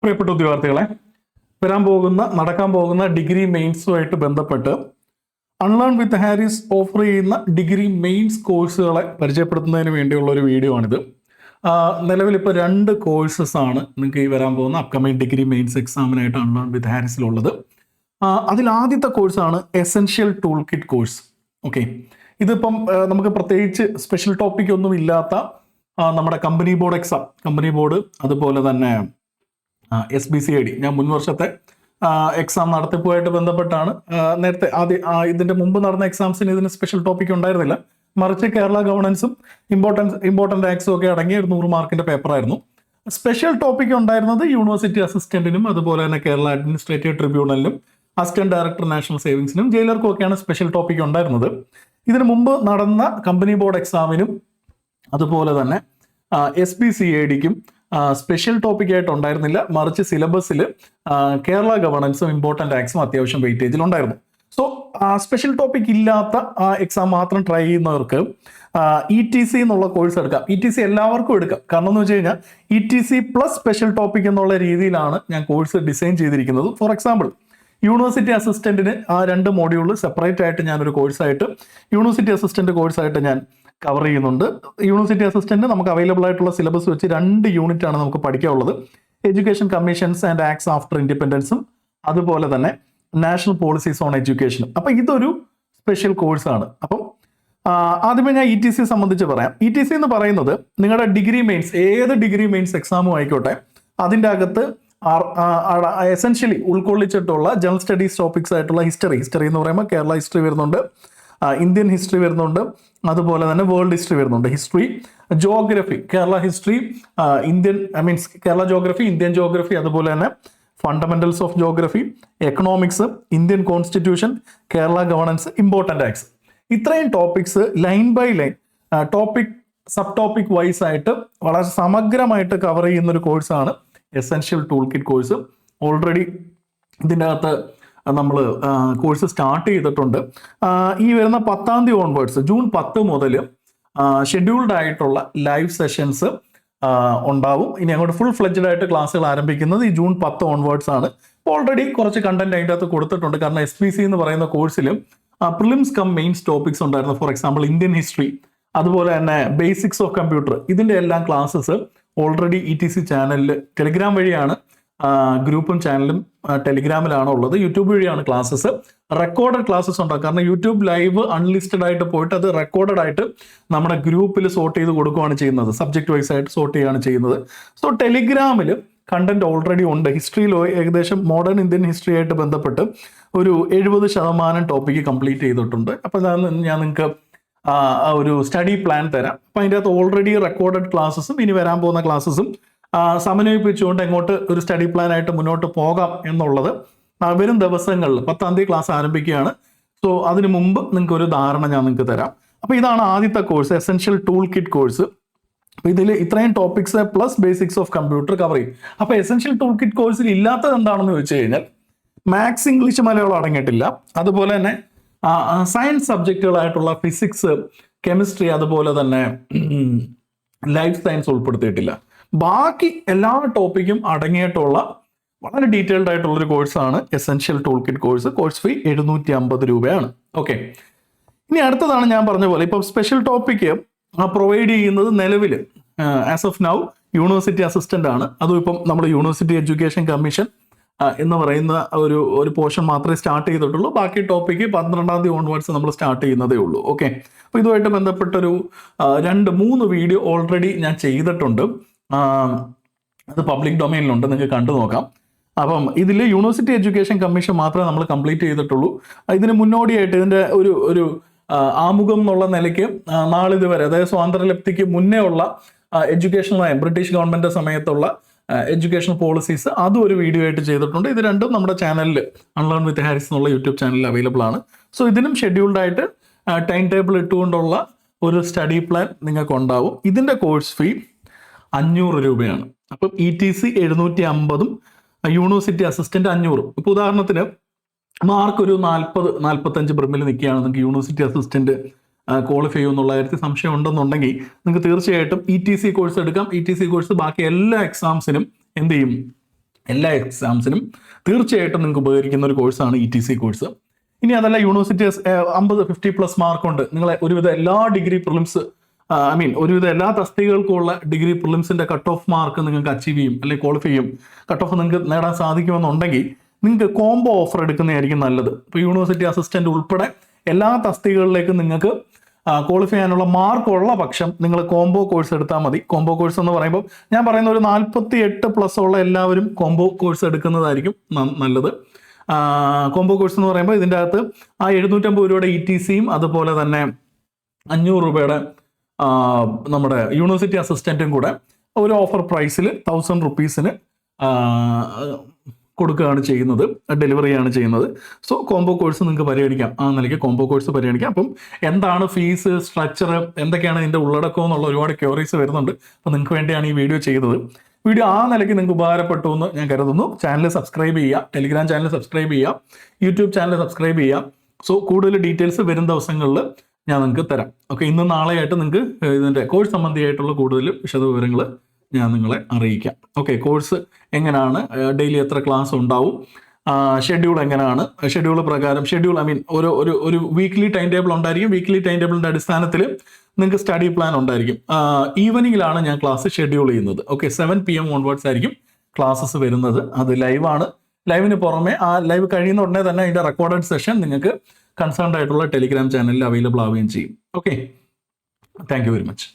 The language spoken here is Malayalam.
പ്രിയപ്പെട്ട ഉദ്യോഗാർത്ഥികളെ, നടക്കാൻ പോകുന്ന ഡിഗ്രി മെയിൻസുമായിട്ട് ബന്ധപ്പെട്ട് അൺലേൺ വിത്ത് ഹാരിസ് ഓഫർ ചെയ്യുന്ന ഡിഗ്രി മെയിൻസ് കോഴ്സുകളെ പരിചയപ്പെടുത്തുന്നതിന് വേണ്ടിയുള്ള ഒരു വീഡിയോ ആണിത്. നിലവിൽ ഇപ്പോൾ 2 കോഴ്സസ് ആണ് നിങ്ങൾക്ക് ഈ വരാൻ പോകുന്ന അപ്കമിങ് ഡിഗ്രി മെയിൻസ് എക്സാമിനായിട്ട് അൺലേൺ വിത്ത് ഹാരിസിലുള്ളത്. അതിൽ ആദ്യത്തെ കോഴ്സാണ് essential tool kit course. Okay, ഇതിപ്പം നമുക്ക് പ്രത്യേകിച്ച് സ്പെഷ്യൽ ടോപ്പിക് ഒന്നും ഇല്ലാത്ത നമ്മുടെ company board exam, company board അതുപോലെ തന്നെ SBCID, ഞാൻ മുൻ വർഷത്തെ എക്സാം നടത്തിപ്പുമായിട്ട് ബന്ധപ്പെട്ടാണ് നേരത്തെ ഇതിന്റെ മുമ്പ് നടന്ന എക്സാംസിന് ഇതിന് സ്പെഷ്യൽ ടോപ്പിക് ഉണ്ടായിരുന്നില്ല. മറിച്ച് കേരള ഗവർണൻസും ഇമ്പോർട്ടൻ്റ് ആക്സും ഒക്കെ അടങ്ങിയ ഒരു 100 മാർക്കിന്റെ പേപ്പറായിരുന്നു. സ്പെഷ്യൽ ടോപ്പിക് ഉണ്ടായിരുന്നത് യൂണിവേഴ്സിറ്റി അസിസ്റ്റന്റിനും അതുപോലെ തന്നെ കേരള അഡ്മിനിസ്ട്രേറ്റീവ് ട്രിബ്യൂണലിനും അസിസ്റ്റന്റ് ഡയറക്ടർ നാഷണൽ സേവിങ്സിനും ജയിലർക്കും ഒക്കെയാണ് സ്പെഷ്യൽ ടോപ്പിക് ഉണ്ടായിരുന്നത്. ഇതിനു മുമ്പ് നടന്ന കമ്പനി ബോർഡ് എക്സാമിനും അതുപോലെ തന്നെ SBCIDക്കും സ്പെഷ്യൽ ടോപ്പിക് ആയിട്ട് ഉണ്ടായിരുന്നില്ല. മറിച്ച് സിലബസിൽ കേരള ഗവർണൻസും ഇമ്പോർട്ടൻ്റ് ആക്സും അത്യാവശ്യം വെയിറ്റേജിൽ ഉണ്ടായിരുന്നു. സോ സ്പെഷ്യൽ ടോപ്പിക് ഇല്ലാത്ത എക്സാം മാത്രം ട്രൈ ചെയ്യുന്നവർക്ക് ETC എന്നുള്ള കോഴ്സ് എടുക്കാം. ETC എല്ലാവർക്കും എടുക്കാം. കാരണം എന്ന് വെച്ച് കഴിഞ്ഞാൽ ETC പ്ലസ് സ്പെഷ്യൽ ടോപ്പിക് എന്നുള്ള രീതിയിലാണ് ഞാൻ കോഴ്സ് ഡിസൈൻ ചെയ്തിരിക്കുന്നത്. ഫോർ എക്സാമ്പിൾ, യൂണിവേഴ്സിറ്റി അസിസ്റ്റന്റിന് 2 മോഡ്യൂൾ സെപ്പറേറ്റ് ആയിട്ട് ഞാനൊരു കോഴ്സായിട്ട് യൂണിവേഴ്സിറ്റി അസിസ്റ്റന്റ് കോഴ്സായിട്ട് ഞാൻ കവർ ചെയ്യുന്നുണ്ട്. യൂണിവേഴ്സിറ്റി അസിസ്റ്റന്റ് നമുക്ക് അവൈലബിൾ ആയിട്ടുള്ള സിലബസ് വെച്ച് 2 യൂണിറ്റ് ആണ് നമുക്ക് പഠിക്കാനുള്ളത്. Education commissions and acts after ഇൻഡിപെൻഡൻസും അതുപോലെ തന്നെ നാഷണൽ പോളിസീസ് ഓൺ എഡ്യൂക്കേഷനും. അപ്പം ഇതൊരു സ്പെഷ്യൽ കോഴ്സാണ്. അപ്പം ആദ്യമേ ഞാൻ ETC സംബന്ധിച്ച് പറയാം. ETC എന്ന് പറയുന്നത് നിങ്ങളുടെ ഡിഗ്രി മെയിൻസ്, ഏത് ഡിഗ്രി മെയിൻസ് എക്സാമും ആയിക്കോട്ടെ, അതിൻ്റെ അകത്ത് എസെൻഷ്യലി ഉൾക്കൊള്ളിച്ചിട്ടുള്ള ജനറൽ സ്റ്റഡീസ് ടോപ്പിക്സ് ആയിട്ടുള്ള ഹിസ്റ്ററി എന്ന് പറയുമ്പോൾ കേരള ഹിസ്റ്ററി വരുന്നുണ്ട്, ഇന്ത്യൻ ഹിസ്റ്ററി വരുന്നുണ്ട്, അതുപോലെ തന്നെ വേൾഡ് ഹിസ്റ്ററി വരുന്നുണ്ട്. History, geography, Kerala history, Kerala geography, Indian geography, അതുപോലെ തന്നെ fundamentals of geography, economics, Indian constitution, Kerala governance, important acts. ഇത്രയും topics line by line topic sub topic wise ആയിട്ട് വളരെ സമഗ്രമായിട്ട് കവർ ചെയ്യുന്ന ഒരു കോഴ്സാണ് essential tool kit course. Already ഇതിൻ്റെ അകത്ത് നമ്മൾ കോഴ്സ് സ്റ്റാർട്ട് ചെയ്തിട്ടുണ്ട്. ഈ വരുന്ന 10-ാം തീയതി ഓൺവേർഡ്സ്, ജൂൺ 10 മുതൽ ഷെഡ്യൂൾഡ് ആയിട്ടുള്ള ലൈവ് സെഷൻസ് ഉണ്ടാവും. ഇനി അങ്ങോട്ട് ഫുൾ ഫ്ലെഡ്ജഡ് ആയിട്ട് ക്ലാസ്സുകൾ ആരംഭിക്കുന്നത് ഈ ജൂൺ 10 ഓൺവേർഡ്സ് ആണ്. ഓൾറെഡി കുറച്ച് കണ്ടന്റ് അതിൻ്റെ അകത്ത് കൊടുത്തിട്ടുണ്ട്. കാരണം SPC എന്ന് പറയുന്ന കോഴ്സിൽ പ്രിലിംസ് കം മെയിൻസ് ടോപ്പിക്സ് ഉണ്ടായിരുന്നു. ഫോർ എക്സാമ്പിൾ ഇന്ത്യൻ ഹിസ്റ്ററി, അതുപോലെ തന്നെ ബേസിക്സ് ഓഫ് കമ്പ്യൂട്ടർ, ഇതിൻ്റെ എല്ലാം ക്ലാസ്സസ് ഓൾറെഡി ETC ചാനലിൽ ടെലിഗ്രാം വഴിയാണ്, ഗ്രൂപ്പും ചാനലും ടെലിഗ്രാമിലാണ് ഉള്ളത്. യൂട്യൂബ് വഴിയാണ് ക്ലാസ്സസ്. റെക്കോർഡഡ് ക്ലാസ്സസ് ഉണ്ടാകും. കാരണം യൂട്യൂബ് ലൈവ് അൺലിസ്റ്റഡ് ആയിട്ട് പോയിട്ട് അത് റെക്കോർഡഡ് ആയിട്ട് നമ്മുടെ ഗ്രൂപ്പിൽ സോർട്ട് ചെയ്ത് കൊടുക്കുകയാണ് ചെയ്യുന്നത്. സബ്ജക്ട് വൈസ് ആയിട്ട് സോർട്ട് ചെയ്യുകയാണ് ചെയ്യുന്നത്. സോ ടെലിഗ്രാമിൽ കണ്ടന്റ് ഓൾറെഡി ഉണ്ട്. ഹിസ്റ്ററിയിൽ ഏകദേശം മോഡേൺ ഇന്ത്യൻ ഹിസ്റ്ററി ആയിട്ട് ബന്ധപ്പെട്ട് ഒരു 70% ടോപ്പിക്ക് കംപ്ലീറ്റ് ചെയ്തിട്ടുണ്ട്. അപ്പോൾ ഞാൻ നിങ്ങൾക്ക് ഒരു സ്റ്റഡി പ്ലാൻ തരാം. അപ്പം അതിൻ്റെ അകത്ത് ഓൾറെഡി റെക്കോർഡഡ് ക്ലാസ്സസും ഇനി വരാൻ പോകുന്ന ക്ലാസ്സസും സമന്വയിപ്പിച്ചുകൊണ്ട് എങ്ങോട്ട് ഒരു സ്റ്റഡി പ്ലാൻ ആയിട്ട് മുന്നോട്ട് പോകാം എന്നുള്ളത് വരും ദിവസങ്ങളിൽ 10-ാം തീയതി ക്ലാസ് ആരംഭിക്കുകയാണ്. സോ അതിന് മുമ്പ് നിങ്ങൾക്ക് ഒരു ധാരണ ഞാൻ നിങ്ങൾക്ക് തരാം. അപ്പോൾ ഇതാണ് ആദ്യത്തെ course, essential tool kit course. അപ്പോൾ ഇതിൽ ഇത്രയും topics plus basics of computer cover ചെയ്യും. അപ്പോൾ എസെൻഷ്യൽ ടൂൾ കിറ്റ് കോഴ്സിൽ ഇല്ലാത്തത് എന്താണെന്ന് ചോദിച്ചു കഴിഞ്ഞാൽ മാത്സ്, ഇംഗ്ലീഷ്, മലയാളം അടങ്ങിയിട്ടില്ല. അതുപോലെ തന്നെ സയൻസ് സബ്ജക്റ്റുകളായിട്ടുള്ള ഫിസിക്സ്, കെമിസ്ട്രി, അതുപോലെ തന്നെ ലൈഫ് സയൻസ് ഉൾപ്പെടുത്തിയിട്ടില്ല. ബാക്കി എല്ലാ ടോപ്പിക്കും അടങ്ങിയിട്ടുള്ള വളരെ ഡീറ്റെയിൽഡ് ആയിട്ടുള്ള ഒരു കോഴ്സാണ് essential tool kit course. Course fee 750 രൂപയാണ്. ഓക്കെ, ഇനി അടുത്തതാണ് ഞാൻ പറഞ്ഞ പോലെ ഇപ്പം സ്പെഷ്യൽ ടോപ്പിക്ക് പ്രൊവൈഡ് ചെയ്യുന്നത് നിലവിൽ as of now university assistant ആണ്. അതും ഇപ്പം നമ്മൾ യൂണിവേഴ്സിറ്റി എഡ്യൂക്കേഷൻ കമ്മീഷൻ എന്ന് പറയുന്ന ഒരു പോർഷൻ മാത്രമേ സ്റ്റാർട്ട് ചെയ്തിട്ടുള്ളൂ. ബാക്കി ടോപ്പിക്ക് 12-ാം തീയതി ഓൺവേർഡ്സ് നമ്മൾ സ്റ്റാർട്ട് ചെയ്യുന്നതേ ഉള്ളൂ. ഓക്കെ, അപ്പോൾ ഇതുമായിട്ട് ബന്ധപ്പെട്ടൊരു 2-3 വീഡിയോ ഓൾറെഡി ഞാൻ ചെയ്തിട്ടുണ്ട്. അത് പബ്ലിക് ഡൊമൈനിലുണ്ട്, നിങ്ങൾക്ക് കണ്ടു നോക്കാം. അപ്പം ഇതിൽ യൂണിവേഴ്സിറ്റി എഡ്യൂക്കേഷൻ കമ്മീഷൻ മാത്രമേ നമ്മൾ കംപ്ലീറ്റ് ചെയ്തിട്ടുള്ളൂ. ഇതിന് മുന്നോടിയായിട്ട് ഇതിൻ്റെ ഒരു ആമുഖം എന്നുള്ള നിലയ്ക്ക് നാളിതുവരെ, അതായത് സ്വാതന്ത്ര്യലബ്ധിക്ക് മുന്നേ ഉള്ള എഡ്യൂക്കേഷണൽ നയം, ബ്രിട്ടീഷ് ഗവൺമെൻറ് സമയത്തുള്ള എഡ്യൂക്കേഷൻ പോളിസീസ്, അതും ഒരു വീഡിയോ ആയിട്ട് ചെയ്തിട്ടുണ്ട്. ഇത് രണ്ടും നമ്മുടെ ചാനലിൽ അൺലേൺ വിത്ത് ഹാരിസ് എന്നുള്ള യൂട്യൂബ് ചാനലിൽ അവൈലബിൾ ആണ്. സോ ഇതിനും ഷെഡ്യൂൾഡ് ആയിട്ട് ടൈം ടേബിൾ ഇട്ടുകൊണ്ടുള്ള ഒരു സ്റ്റഡി പ്ലാൻ നിങ്ങൾക്ക് ഉണ്ടാവും. ഇതിൻ്റെ കോഴ്സ് ഫീ 500 രൂപയാണ്. അപ്പം ETC 750, യൂണിവേഴ്സിറ്റി അസിസ്റ്റന്റ് 500. ഇപ്പോൾ ഉദാഹരണത്തിന് മാർക്ക് ഒരു 40-45 ബ്രിമ്മിൽ നിൽക്കുകയാണ്, നിങ്ങൾക്ക് യൂണിവേഴ്സിറ്റി അസിസ്റ്റന്റ് ക്വാളിഫൈ ചെയ്യുമെന്നുള്ള കാര്യത്തിൽ സംശയം ഉണ്ടെന്നുണ്ടെങ്കിൽ നിങ്ങൾക്ക് തീർച്ചയായിട്ടും ETC കോഴ്സ് എടുക്കാം. ETC കോഴ്സ് ബാക്കി എല്ലാ എക്സാംസിനും എന്ത് ചെയ്യും, എല്ലാ എക്സാംസിനും തീർച്ചയായിട്ടും നിങ്ങൾക്ക് ഉപകരിക്കുന്ന ഒരു കോഴ്സാണ് ETC കോഴ്സ്. ഇനി അതല്ല, യൂണിവേഴ്സിറ്റി 50-50+ മാർക്കുണ്ട്, നിങ്ങളെ ഒരുവിധ എല്ലാ ഡിഗ്രി പ്രിലിംസ് ഒരുവിധ എല്ലാ തസ്തികൾക്കുമുള്ള ഡിഗ്രി പ്രിലിംസിന്റെ കട്ട് ഓഫ് മാർക്ക് നിങ്ങൾക്ക് അച്ചീവ് ചെയ്യും അല്ലെങ്കിൽ ക്വാളിഫൈ ചെയ്യും, കട്ട് ഓഫ് നിങ്ങൾക്ക് നേടാൻ സാധിക്കുമെന്നുണ്ടെങ്കിൽ നിങ്ങൾക്ക് കോംബോ ഓഫർ എടുക്കുന്നതായിരിക്കും നല്ലത്. ഇപ്പോൾ യൂണിവേഴ്സിറ്റി അസിസ്റ്റന്റ് ഉൾപ്പെടെ എല്ലാ തസ്തികകളിലേക്കും നിങ്ങൾക്ക് ക്വാളിഫൈ ചെയ്യാനുള്ള മാർക്കുള്ള പക്ഷം നിങ്ങൾ കോംബോ കോഴ്സ് എടുത്താൽ മതി. കോംബോ കോഴ്സ് എന്ന് പറയുമ്പോൾ ഞാൻ പറയുന്ന ഒരു 48+ ഉള്ള എല്ലാവരും കോംബോ കോഴ്സ് എടുക്കുന്നതായിരിക്കും നല്ലത്. കോംബോ കോഴ്സ് എന്ന് പറയുമ്പോൾ ഇതിൻ്റെ അകത്ത് 750 രൂപയുടെ ETCയും അതുപോലെ തന്നെ 500 രൂപയുടെ നമ്മുടെ യൂണിവേഴ്സിറ്റി അസിസ്റ്റന്റും കൂടെ ഒരു ഓഫർ പ്രൈസിൽ 1000 റുപ്പീസിന് കൊടുക്കുകയാണ് ചെയ്യുന്നത്, ഡെലിവറിയാണ് ചെയ്യുന്നത്. സോ കോംബോ കോഴ്സ് നിങ്ങൾക്ക് പരിഗണിക്കാം, ആ നിലയ്ക്ക് കോംബോ കോഴ്സ് പരിഗണിക്കാം. അപ്പം എന്താണ് ഫീസ് സ്ട്രക്ചർ, എന്തൊക്കെയാണ് ഇതിൻ്റെ ഉള്ളടക്കം എന്നുള്ള ഒരുപാട് ക്യൂറീസ് വരുന്നുണ്ട്. അപ്പോൾ നിങ്ങൾക്ക് വേണ്ടിയാണ് ഈ വീഡിയോ ചെയ്തത്. വീഡിയോ ആ നിലയ്ക്ക് നിങ്ങൾക്ക് ഉപകാരപ്പെട്ടു എന്ന് ഞാൻ കരുതുന്നു. ചാനൽ സബ്സ്ക്രൈബ് ചെയ്യുക, ടെലിഗ്രാം ചാനൽ സബ്സ്ക്രൈബ് ചെയ്യുക, യൂട്യൂബ് ചാനൽ സബ്സ്ക്രൈബ് ചെയ്യുക. സോ കൂടുതൽ ഡീറ്റെയിൽസ് വരും ദിവസങ്ങളിൽ ഞാൻ നിങ്ങൾക്ക് തരാം. ഓക്കെ, ഇന്ന് നാളെയായിട്ട് നിങ്ങൾക്ക് ഇതിൻ്റെ കോഴ്സ് സംബന്ധിയായിട്ടുള്ള കൂടുതൽ വിശദവിവരങ്ങൾ ഞാൻ നിങ്ങളെ അറിയിക്കാം. ഓക്കെ, കോഴ്സ് എങ്ങനെയാണ്, ഡെയിലി എത്ര ക്ലാസ് ഉണ്ടാവും, ഷെഡ്യൂൾ എങ്ങനെയാണ്, ഷെഡ്യൂൾ പ്രകാരം ഒരു വീക്ക്ലി ടൈം ടേബിൾ ഉണ്ടായിരിക്കും. വീക്ക്ലി ടൈം ടേബിളിൻ്റെ അടിസ്ഥാനത്തിൽ നിങ്ങൾക്ക് സ്റ്റഡി പ്ലാൻ ഉണ്ടായിരിക്കും. ഈവനിങ്ങിലാണ് ഞാൻ ക്ലാസ് ഷെഡ്യൂൾ ചെയ്യുന്നത്. ഓക്കെ, 7 PM ഓൺവേർഡ്സ് ആയിരിക്കും ക്ലാസ്സസ് വരുന്നത്. അത് ലൈവാണ്. ലൈവിന് പുറമെ ആ ലൈവ് കഴിയുന്ന ഉടനെ തന്നെ അതിൻ്റെ റെക്കോർഡഡ് സെഷൻ നിങ്ങൾക്ക് കൺസേൺഡ് ആയിട്ടുള്ള ടെലിഗ്രാം ചാനലിൽ അവൈലബിൾ ആവുകയും ചെയ്യും. Okay, thank you very much.